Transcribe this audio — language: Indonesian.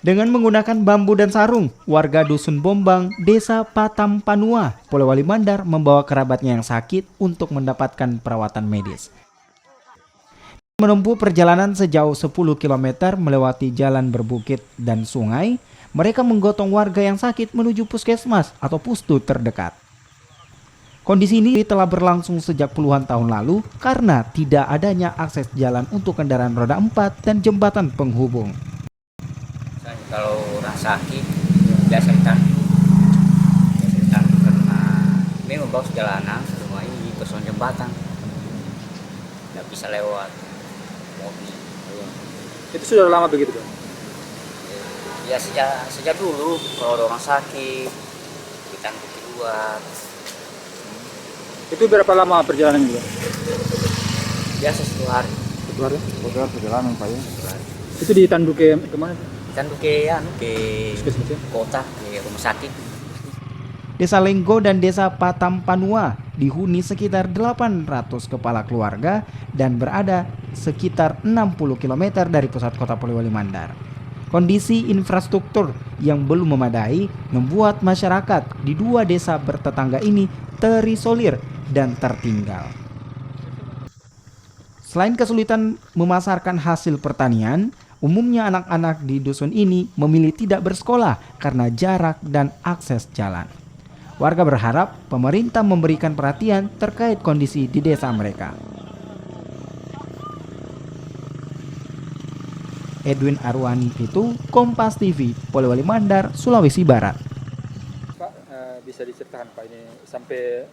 Dengan menggunakan bambu dan sarung, warga Dusun Bombang, Desa Patampanua, Polewali Mandar membawa kerabatnya yang sakit untuk mendapatkan perawatan medis. Menempuh perjalanan sejauh 10 km melewati jalan berbukit dan sungai, mereka menggotong warga yang sakit menuju puskesmas atau pustu terdekat. Kondisi ini telah berlangsung sejak puluhan tahun lalu karena tidak adanya akses jalan untuk kendaraan roda 4 dan jembatan penghubung. Kalau orang sakit biasa ditandu karena ini membawa jalanan semua ini persoalan jembatan nggak bisa lewat mobil. Itu sudah lama begitu, Pak? Ya sejak dulu kalau ada orang sakit ditandu keluar. Itu berapa lama perjalanan juga? Biasa 1 hari. 1 hari? 1 hari perjalanan Pak ya. Itu ditandu kemana? Ditandu ke Puskesmas ya? kota, ke rumah sakit. Desa Lenggo dan Desa Patampanua dihuni sekitar 800 kepala keluarga dan berada sekitar 60 km dari pusat kota Polewali Mandar. Kondisi infrastruktur yang belum memadai membuat masyarakat di 2 desa bertetangga ini terisolir dan tertinggal. Selain kesulitan memasarkan hasil pertanian, umumnya anak-anak di dusun ini memilih tidak bersekolah karena jarak dan akses jalan. Warga berharap pemerintah memberikan perhatian terkait kondisi di desa mereka. Edwin Arwani Pitu, Kompas TV, Polewali Mandar, Sulawesi Barat. Pak, bisa diceritakan Pak ini sampai